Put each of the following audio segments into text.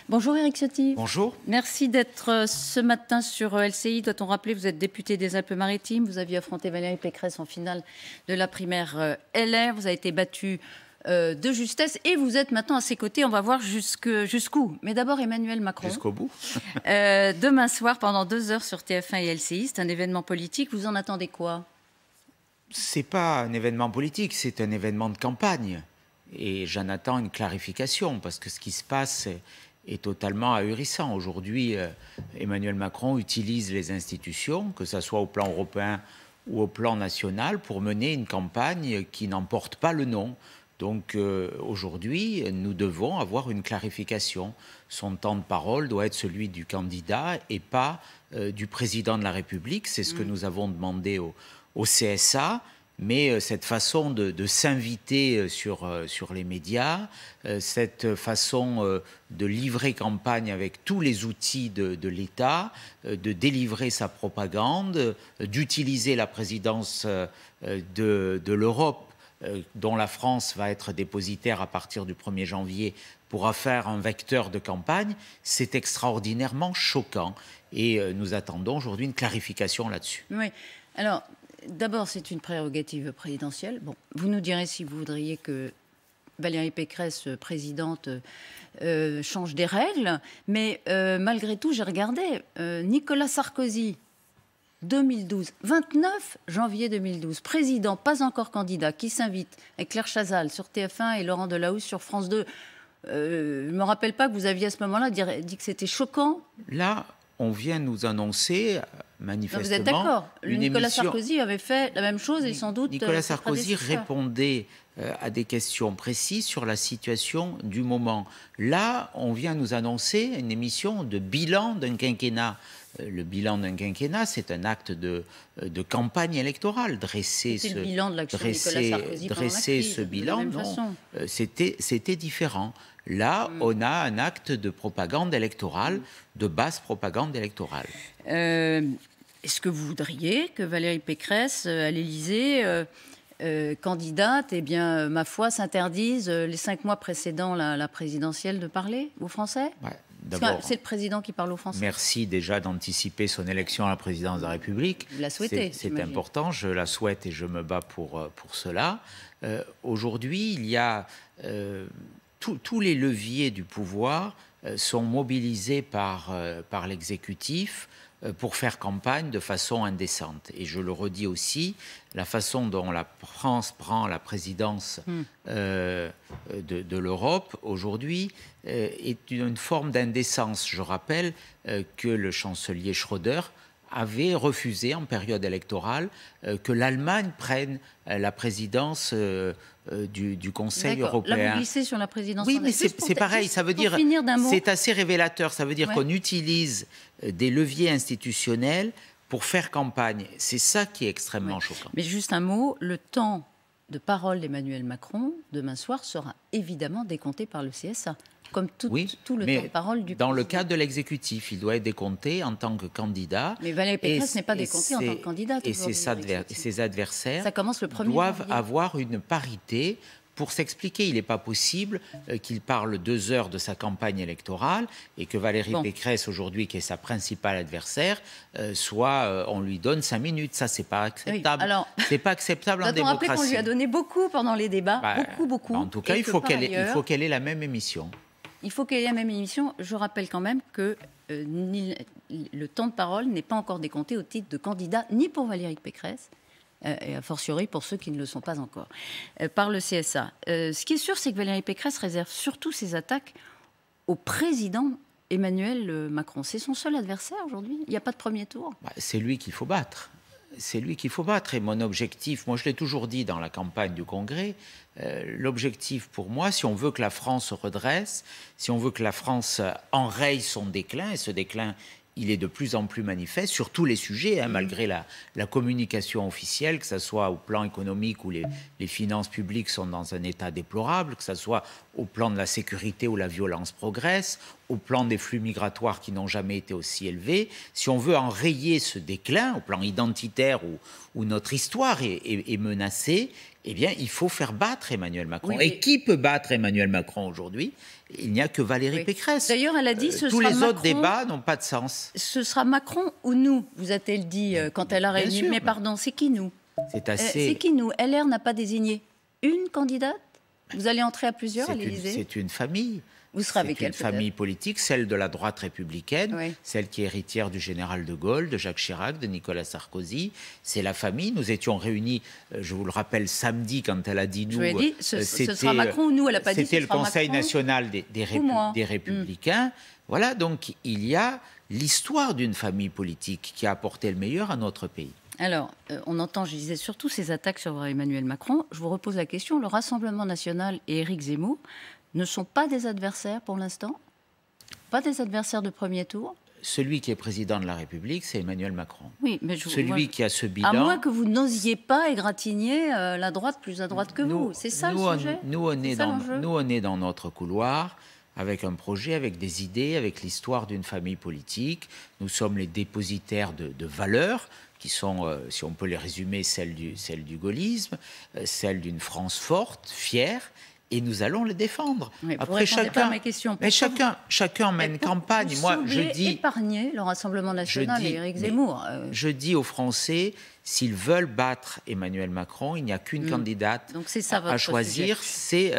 Bonjour Éric Ciotti. Bonjour. Merci d'être ce matin sur LCI. Doit-on rappeler, vous êtes député des Alpes-Maritimes. Vous aviez affronté Valérie Pécresse en finale de la primaire LR. Vous avez été battu de justesse et vous êtes maintenant à ses côtés. On va voir jusqu'où. Mais d'abord Emmanuel Macron. Jusqu'au bout. Demain soir, pendant 2 heures sur TF1 et LCI. C'est un événement politique. Vous en attendez quoi? C'est pas un événement politique, c'est un événement de campagne. Et j'en attends une clarification parce que ce qui se passe est totalement ahurissant. Aujourd'hui, Emmanuel Macron utilise les institutions, que ce soit au plan européen ou au plan national, pour mener une campagne qui n'en porte pas le nom. Donc aujourd'hui, nous devons avoir une clarification. Son temps de parole doit être celui du candidat et pas du président de la République. C'est ce que nous avons demandé au CSA. Mais cette façon de s'inviter sur les médias, cette façon de livrer campagne avec tous les outils de l'État, de délivrer sa propagande, d'utiliser la présidence de l'Europe, dont la France va être dépositaire à partir du 1er janvier, pour faire un vecteur de campagne, c'est extraordinairement choquant. Et nous attendons aujourd'hui une clarification là-dessus. Oui, alors... D'abord, c'est une prérogative présidentielle. Bon, vous nous direz si vous voudriez que Valérie Pécresse, présidente, change des règles. Mais malgré tout, j'ai regardé Nicolas Sarkozy, 2012, 29 janvier 2012, président, pas encore candidat, qui s'invite avec Claire Chazal sur TF1 et Laurent Delahousse sur France 2. Je ne me rappelle pas que vous aviez à ce moment-là dit que c'était choquant. Là, on vient nous annoncer... manifestement. Vous êtes d'accord? Nicolas Sarkozy avait fait la même chose et sans doute... Nicolas Sarkozy répondait à des questions précises sur la situation du moment. Là, on vient nous annoncer une émission de bilan d'un quinquennat. Le bilan d'un quinquennat, c'est un acte de campagne électorale. Dresser le bilan de l'action de Nicolas Sarkozy pendant la crise, ce bilan, non, c'était différent. Là, on a un acte de propagande électorale, de basse propagande électorale. Est-ce que vous voudriez que Valérie Pécresse, à l'Élysée, candidate, eh bien, ma foi, s'interdise les 5 mois précédant la présidentielle de parler aux Français? D'abord, c'est le président qui parle aux Français. Merci déjà d'anticiper son élection à la présidence de la République. Vous la souhaitez? C'est important, je la souhaite et je me bats pour cela. Aujourd'hui, il y a... tous les leviers du pouvoir sont mobilisés par l'exécutif pour faire campagne de façon indécente. Et je le redis aussi, la façon dont la France prend la présidence de l'Europe aujourd'hui est une forme d'indécence. Je rappelle que le chancelier Schröder avait refusé en période électorale que l'Allemagne prenne la présidence du Conseil européen. Là, vous glissez sur la présidence. Oui, mais c'est pareil, ça veut dire, c'est assez révélateur, ça veut dire qu'on utilise des leviers institutionnels pour faire campagne. C'est ça qui est extrêmement choquant. Mais juste un mot, le temps de parole d'Emmanuel Macron, demain soir, sera évidemment décompté par le CSA. Comme tout le temps de parole du président. Dans le cadre de l'exécutif, il doit être décompté en tant que candidat. Mais Valérie Pécresse n'est pas décomptée en tant que candidate. Et ses adversaires ça commence le 1er doivent janvier. avoir une parité pour s'expliquer. Il n'est pas possible qu'il parle 2 heures de sa campagne électorale et que Valérie Pécresse, aujourd'hui, qui est sa principale adversaire, on lui donne 5 minutes. Ça, c'est pas acceptable. Oui, c'est pas acceptable en démocratie. On rappelle qu'on lui a donné beaucoup pendant les débats, beaucoup. En tout cas, il faut qu'elle ait la même émission. Il faut qu'elle ait la même émission. Je rappelle quand même que le temps de parole n'est pas encore décompté au titre de candidat, ni pour Valérie Pécresse, et a fortiori pour ceux qui ne le sont pas encore, par le CSA. Ce qui est sûr, c'est que Valérie Pécresse réserve surtout ses attaques au président Emmanuel Macron. C'est son seul adversaire aujourd'hui. Il n'y a pas de premier tour. C'est lui qu'il faut battre. C'est lui qu'il faut battre. Et mon objectif, moi je l'ai toujours dit dans la campagne du Congrès, l'objectif pour moi, si on veut que la France se redresse, si on veut que la France enraye son déclin, et ce déclin, il est de plus en plus manifeste sur tous les sujets, malgré la communication officielle, que ce soit au plan économique où les finances publiques sont dans un état déplorable, que ce soit au plan de la sécurité où la violence progresse, au plan des flux migratoires qui n'ont jamais été aussi élevés. Si on veut enrayer ce déclin, au plan identitaire où notre histoire est menacée, eh bien, il faut faire battre Emmanuel Macron. Oui, mais... Et qui peut battre Emmanuel Macron aujourd'hui? Il n'y a que Valérie Pécresse. D'ailleurs, elle a dit tous les autres débats n'ont pas de sens. Ce sera Macron ou nous, vous a-t-elle dit quand elle a réuni. Sûr, mais pardon, c'est qui nous? C'est qui nous? LR n'a pas désigné une candidate? Vous allez entrer à plusieurs à l'Élysée? C'est une famille. Vous serez avec elle, une famille politique, celle de la droite républicaine, celle qui est héritière du général de Gaulle, de Jacques Chirac, de Nicolas Sarkozy. C'est la famille. Nous étions réunis, je vous le rappelle, samedi, quand elle a dit nous. Je lui ai dit, ce sera Macron ou nous, elle n'a pas dit. C'était le Conseil national des Républicains. Voilà, donc il y a l'histoire d'une famille politique qui a apporté le meilleur à notre pays. Alors, on entend, je disais, surtout ces attaques sur Emmanuel Macron. Je vous repose la question, le Rassemblement national et Éric Zemmour ne sont pas des adversaires pour l'instant? Pas des adversaires de premier tour? Celui qui est président de la République, c'est Emmanuel Macron. Oui, mais qui a ce bilan... À moins que vous n'osiez pas égratigner la droite plus à droite que vous. C'est ça le sujet? Nous, on est dans notre couloir, avec un projet, avec des idées, avec l'histoire d'une famille politique. Nous sommes les dépositaires de valeurs qui sont, si on peut les résumer, celles du gaullisme, celles d'une France forte, fière, et nous allons le défendre. Oui, après, chacun mène campagne. Moi, je dis épargner le Rassemblement national et Éric Zemmour. Je dis aux Français, s'ils veulent battre Emmanuel Macron, il n'y a qu'une candidate à choisir, c'est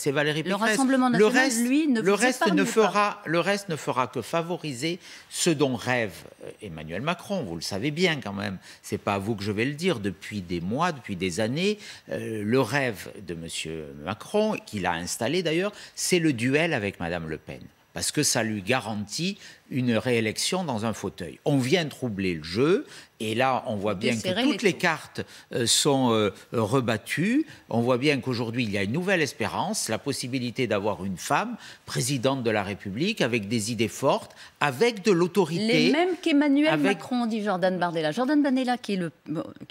Valérie Pécresse. Le Rassemblement national, le reste ne fera que favoriser ce dont rêve Emmanuel Macron. Vous le savez bien quand même. C'est pas à vous que je vais le dire. Depuis des mois, depuis des années, le rêve de M. Macron, qu'il a installé d'ailleurs, c'est le duel avec Mme Le Pen. Parce que ça lui garantit une réélection dans un fauteuil. On vient troubler le jeu, et là, on voit bien que toutes les cartes sont rebattues. On voit bien qu'aujourd'hui, il y a une nouvelle espérance, la possibilité d'avoir une femme présidente de la République, avec des idées fortes, avec de l'autorité. Les mêmes qu'Emmanuel Macron, dit Jordan Bardella. Jordan Bardella, qui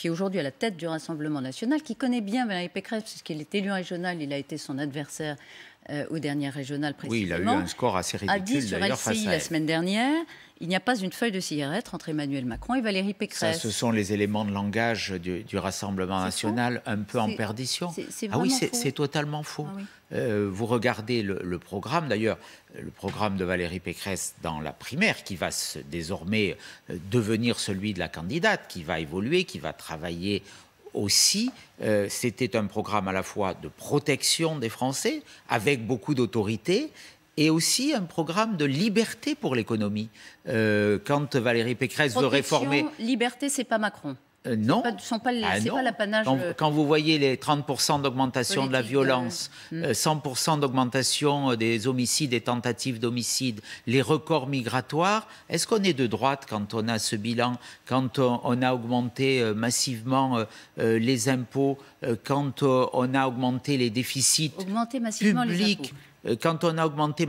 est aujourd'hui à la tête du Rassemblement national, qui connaît bien Valérie Pécresse, puisqu'il est élu régional, il a été son adversaire aux dernières régionales précisément. Oui, il a eu un score assez ridicule, a dit sur LCI la semaine dernière, il n'y a pas une feuille de cigarette entre Emmanuel Macron et Valérie Pécresse. Ça, ce sont les éléments de langage du Rassemblement national un peu en perdition. C'est totalement faux. Ah, oui. Vous regardez le programme, d'ailleurs, le programme de Valérie Pécresse dans la primaire, qui va désormais devenir celui de la candidate, qui va évoluer, qui va travailler aussi, c'était un programme à la fois de protection des Français, avec beaucoup d'autorité, et aussi un programme de liberté pour l'économie. Quand Valérie Pécresse veut réformer... Liberté, c'est pas Macron. Non. C'est pas l'apanage... Quand vous voyez les 30% d'augmentation de la violence, 100% d'augmentation des homicides et tentatives d'homicide, les records migratoires, est-ce qu'on est de droite quand on a ce bilan, quand on a augmenté massivement les impôts, quand on a augmenté les déficits publics, quand on a augmenté,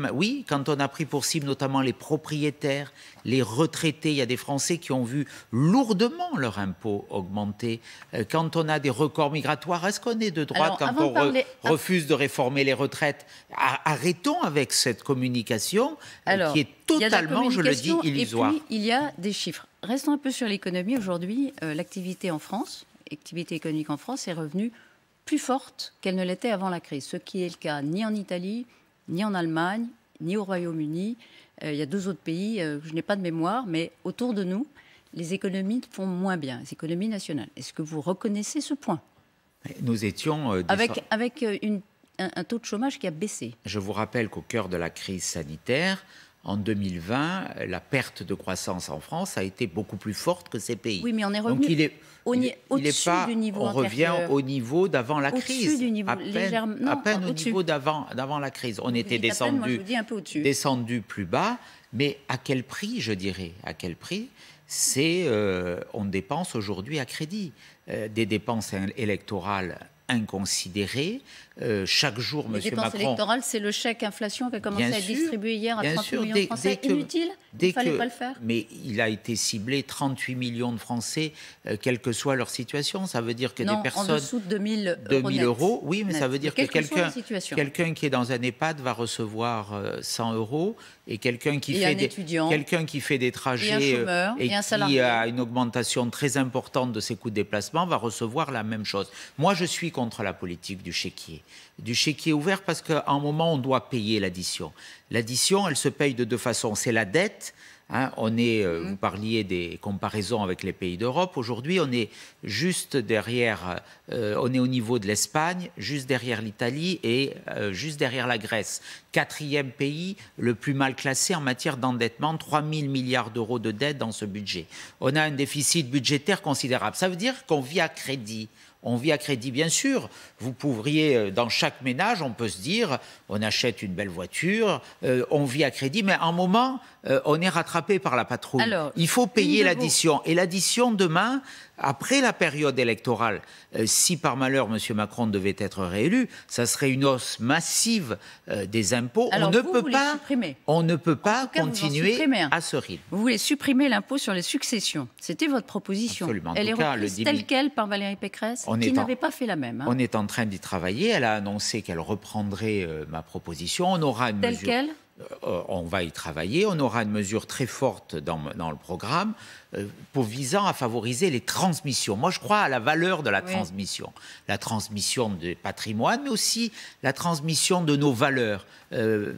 quand on a pris pour cible notamment les propriétaires, les retraités, il y a des Français qui ont vu lourdement leur impôt augmenter. Quand on a des records migratoires, est-ce qu'on est de droite quand on refuse de réformer les retraites? Arrêtons avec cette communication qui est totalement, je le dis, illusoire. Et puis, il y a des chiffres. Restons un peu sur l'économie. Aujourd'hui, l'activité en France, l'activité économique en France est revenue plus forte qu'elle ne l'était avant la crise, ce qui est le cas ni en Italie, ni en Allemagne, ni au Royaume-Uni. Il y a 2 autres pays, je n'ai pas de mémoire, mais autour de nous, les économies font moins bien, les économies nationales. Est-ce que vous reconnaissez ce point? Nous étions... avec un taux de chômage qui a baissé. Je vous rappelle qu'au cœur de la crise sanitaire, en 2020, la perte de croissance en France a été beaucoup plus forte que ces pays. Oui, mais on est revenu au-dessus du niveau antérieur. On revient au niveau d'avant la crise. Du niveau, à peine au niveau d'avant la crise. On était descendu plus bas, mais à quel prix, je dirais? À quel prix? On dépense aujourd'hui à crédit. Des dépenses électorales inconsidérées. Chaque jour, M. Macron... Les dépenses électorales, c'est le chèque inflation qui a commencé à être distribué hier à 30 millions de Français. Inutile? Il ne fallait pas le faire? Mais il a été ciblé 38 millions de Français, quelle que soit leur situation. Ça veut dire que des personnes... en dessous de 2000 euros. Oui, mais ça veut dire que quelqu'un qui est dans un EHPAD va recevoir 100 euros, et quelqu'un qui fait des trajets et qui a une augmentation très importante de ses coûts de déplacement va recevoir la même chose. Moi, je suis contre la politique du chéquier ouvert, parce qu'à un moment, on doit payer l'addition. L'addition, elle se paye de deux façons. C'est la dette. Hein, vous parliez des comparaisons avec les pays d'Europe. Aujourd'hui, on est juste derrière, on est au niveau de l'Espagne, juste derrière l'Italie et juste derrière la Grèce. 4e pays le plus mal classé en matière d'endettement, 3 000 milliards d'euros de dette dans ce budget. On a un déficit budgétaire considérable. Ça veut dire qu'on vit à crédit. On vit à crédit, bien sûr. Vous pourriez, dans chaque ménage, on peut se dire, on achète une belle voiture, on vit à crédit, mais à un moment, on est rattrapé par la patrouille. Alors, il faut payer l'addition. Et l'addition, demain, après la période électorale, si par malheur M. Macron devait être réélu, ça serait une hausse massive des impôts. Alors, on ne peut pas continuer à ce rythme. Vous voulez supprimer l'impôt sur les successions. C'était votre proposition. Absolument. Elle est reprise telle quelle par Valérie Pécresse, qui n'avait pas fait la même. Hein. On est en train d'y travailler. Elle a annoncé qu'elle reprendrait ma proposition. On aura une mesure... Telle quelle ? On va y travailler. On aura une mesure très forte dans le programme visant à favoriser les transmissions. Moi, je crois à la valeur de la transmission. La transmission du patrimoine, mais aussi la transmission de nos valeurs.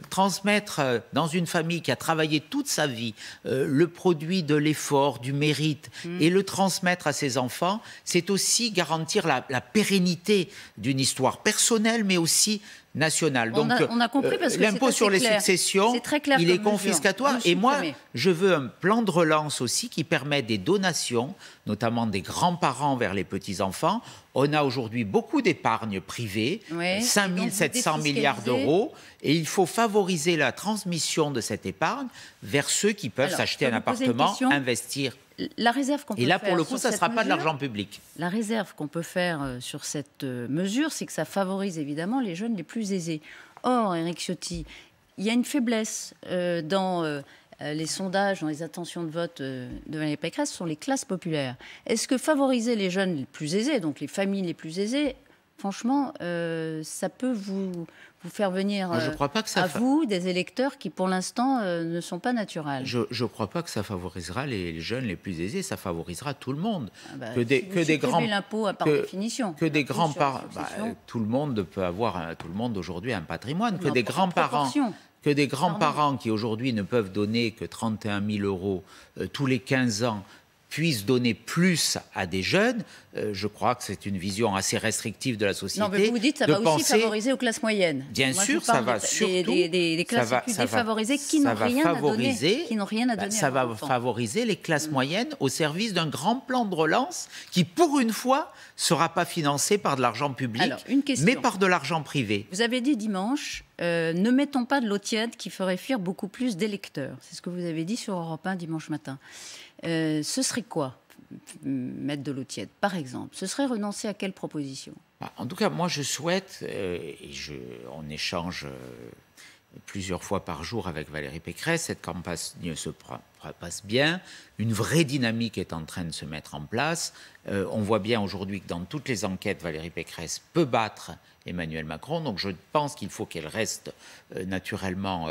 Transmettre dans une famille qui a travaillé toute sa vie le produit de l'effort, du mérite, et le transmettre à ses enfants, c'est aussi garantir la pérennité d'une histoire personnelle, mais aussi nationale. Donc, on a compris parce que l'impôt sur les successions, il est confiscatoire. Et moi, je veux un plan de relance aussi qui permet des donations, notamment des grands-parents vers les petits-enfants. On a aujourd'hui beaucoup d'épargne privée, 5 700 milliards d'euros, et il faut favoriser la transmission de cette épargne vers ceux qui peuvent s'acheter un appartement, investir. La réserve qu'on peut Et là, faire pour le coup, ça ne sera pas de l'argent public. La réserve qu'on peut faire sur cette mesure, c'est que ça favorise évidemment les jeunes les plus aisés. Or, Éric Ciotti, il y a une faiblesse dans les sondages, dans les intentions de vote de Valérie Pécresse, sont les classes populaires. Est-ce que favoriser les jeunes les plus aisés, donc les familles les plus aisées, franchement, ça peut vous faire venir vous des électeurs qui, pour l'instant, ne sont pas naturels. Je ne crois pas que ça favorisera les jeunes les plus aisés, ça favorisera tout le monde. Que des grands l'impôt par définition. Que des grands-parents, tout le monde peut avoir, tout le monde aujourd'hui a un patrimoine. Que des grands-parents qui aujourd'hui ne peuvent donner que 31 000 euros tous les 15 ans puissent donner plus à des jeunes, je crois que c'est une vision assez restrictive de la société. Non, mais vous dites que ça va aussi favoriser aux classes moyennes. Bien sûr, ça va surtout... Des classes les plus défavorisées qui n'ont rien à donner. Ça va favoriser les classes moyennes au service d'un grand plan de relance qui, pour une fois, ne sera pas financé par de l'argent public, mais par de l'argent privé. Vous avez dit dimanche, ne mettons pas de l'eau tiède qui ferait fuir beaucoup plus d'électeurs. C'est ce que vous avez dit sur Europe 1 dimanche matin. Ce serait quoi, mettre de l'eau tiède, par exemple? Ce serait renoncer à quelle proposition? En tout cas, moi, je souhaite, on échange plusieurs fois par jour avec Valérie Pécresse, cette campagne se passe bien, une vraie dynamique est en train de se mettre en place. On voit bien aujourd'hui que dans toutes les enquêtes, Valérie Pécresse peut battre Emmanuel Macron, donc je pense qu'il faut qu'elle reste naturellement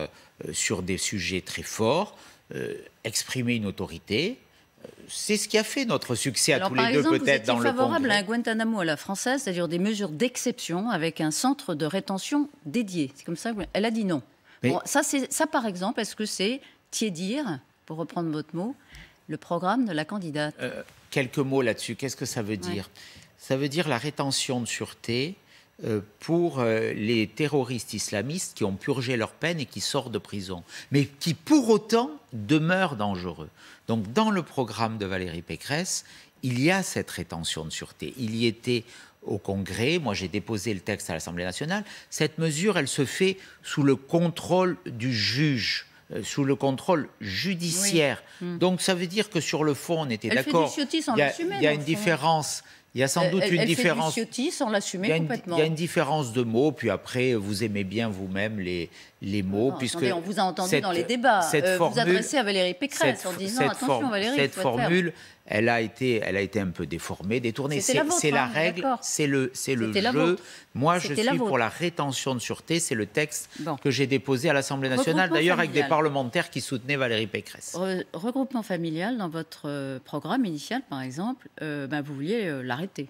sur des sujets très forts, exprimer une autorité. C'est ce qui a fait notre succès à tous les deux, peut-être, dans le Congrès. Vous étiez favorable à un Guantanamo à la française, c'est-à-dire des mesures d'exception avec un centre de rétention dédié. C'est comme ça qu'elle a dit non. Bon, ça, par exemple, est-ce que c'est tiédir, pour reprendre votre mot, le programme de la candidate? Quelques mots là-dessus. Qu'est-ce que ça veut dire? Ça veut dire la rétention de sûreté pour les terroristes islamistes qui ont purgé leur peine et qui sortent de prison, mais qui pour autant demeurent dangereux. Donc dans le programme de Valérie Pécresse, il y a cette rétention de sûreté. Il y était au Congrès, moi j'ai déposé le texte à l'Assemblée nationale. Cette mesure, elle se fait sous le contrôle du juge, sous le contrôle judiciaire. Donc ça veut dire que sur le fond, on était d'accord. Il y a une différence. Il y a sans doute une différence. Elle fait du Ciotti sans l'assumer complètement. Il y a une différence de mots, puis après, vous aimez bien vous-même les mots. Non, puisque attendez, on vous a entendu dans les débats. Vous adressez à Valérie Pécresse en disant attention Valérie. Cette formule, elle a été un peu déformée, détournée. C'est la règle, c'est le jeu. Moi, je suis pour la rétention de sûreté. C'est le texte que j'ai déposé à l'Assemblée nationale, d'ailleurs avec des parlementaires qui soutenaient Valérie Pécresse. Regroupement familial, dans votre programme initial, par exemple, vous vouliez l'arrêter,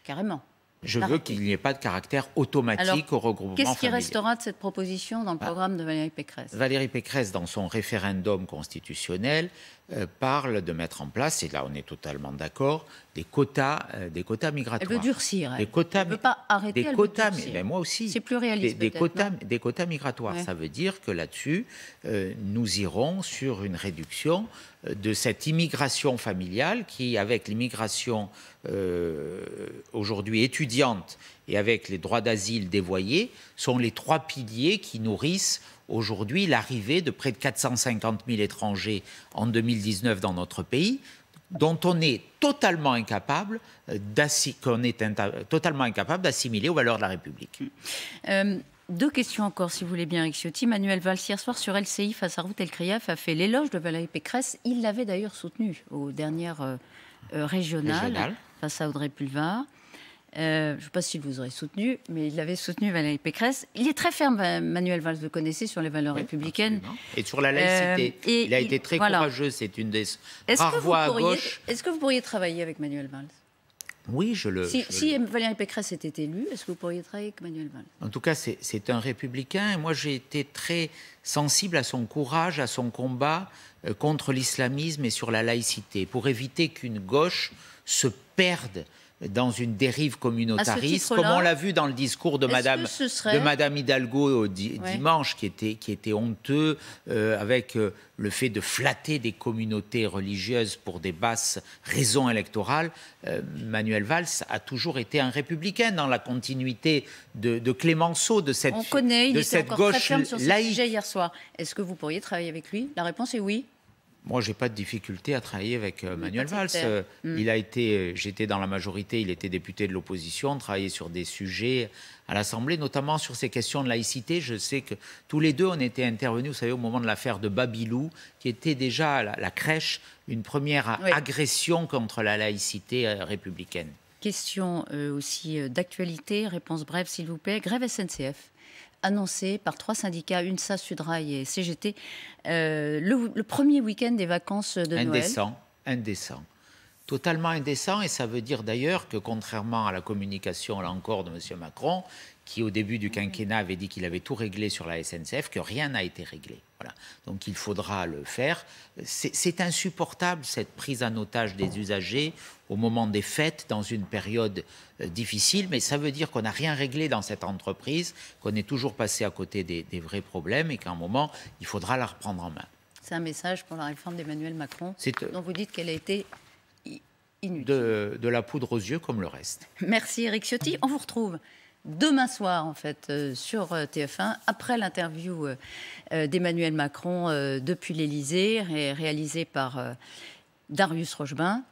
carrément. Je veux qu'il n'y ait pas de caractère automatique au regroupement familial. Qu'est-ce qui restera de cette proposition dans le programme de Valérie Pécresse? Valérie Pécresse, dans son référendum constitutionnel, parle de mettre en place, et là on est totalement d'accord, des quotas migratoires. Elle veut durcir. Elle ne veut pas arrêter, elle veut durcir. Mais moi aussi. C'est plus réaliste. Des quotas migratoires. Ouais. Ça veut dire que là-dessus, nous irons sur une réduction de cette immigration familiale qui, avec l'immigration aujourd'hui étudiante et avec les droits d'asile dévoyés, sont les 3 piliers qui nourrissent aujourd'hui l'arrivée de près de 450 000 étrangers en 2019 dans notre pays, dont on est totalement incapable d'assimiler aux valeurs de la République. 2 questions encore, si vous voulez bien, Éric Ciotti. Manuel Valls, hier soir, sur LCI, face à Ruth El-Kriaf, a fait l'éloge de Valérie Pécresse. Il l'avait d'ailleurs soutenue aux dernières régionales, face à Audrey Pulvar. Je ne sais pas s'il vous aurait soutenu, mais il avait soutenu Valérie Pécresse. Il est très ferme, Manuel Valls, vous le connaissez, sur les valeurs républicaines. Absolument. Et sur la laïcité. Il a été très courageux, c'est une des rares voix à gauche. Est-ce que vous pourriez travailler avec Manuel Valls? Oui, Si Valérie Pécresse était élue, est-ce que vous pourriez travailler avec Manuel Valls? En tout cas, c'est un républicain. Et moi, j'ai été très sensible à son courage, à son combat contre l'islamisme et sur la laïcité, pour éviter qu'une gauche se perde dans une dérive communautariste, comme on l'a vu dans le discours de Madame Hidalgo dimanche, qui était honteux, avec le fait de flatter des communautés religieuses pour des basses raisons électorales. Manuel Valls a toujours été un républicain dans la continuité de Clémenceau, de cette, on connaît, il de était cette encore gauche très ferme sur ce laïque. sujet hier soir. Est-ce que vous pourriez travailler avec lui? La réponse est oui. Moi, je n'ai pas de difficulté à travailler avec Manuel Valls. J'étais dans la majorité, il était député de l'opposition, travaillait sur des sujets à l'Assemblée, notamment sur ces questions de laïcité. Je sais que tous les deux, on était intervenus, vous savez, au moment de l'affaire de Babilou, qui était déjà la crèche, une première agression contre la laïcité républicaine. Question aussi d'actualité, réponse brève s'il vous plaît. Grève SNCF. Annoncé par 3 syndicats, UNSA, Sudrail et CGT, le premier week-end des vacances de Noël. Indécent. Totalement indécent, et ça veut dire d'ailleurs que contrairement à la communication, là encore, de M. Macron, qui au début du quinquennat avait dit qu'il avait tout réglé sur la SNCF, que rien n'a été réglé. Voilà. Donc il faudra le faire. C'est insupportable, cette prise en otage des usagers au moment des fêtes, dans une période difficile, mais ça veut dire qu'on n'a rien réglé dans cette entreprise, qu'on est toujours passé à côté des vrais problèmes et qu'à un moment, il faudra la reprendre en main. C'est un message pour la réforme d'Emmanuel Macron, dont vous dites qu'elle a été inutile. De la poudre aux yeux comme le reste. Merci Éric Ciotti. On vous retrouve demain soir, en fait, sur TF1, après l'interview d'Emmanuel Macron depuis l'Élysée, réalisée par Darius Rochebin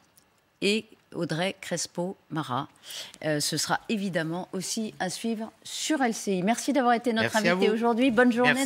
et Audrey Crespo-Mara. Ce sera évidemment aussi à suivre sur LCI. Merci d'avoir été notre invité aujourd'hui. Bonne journée.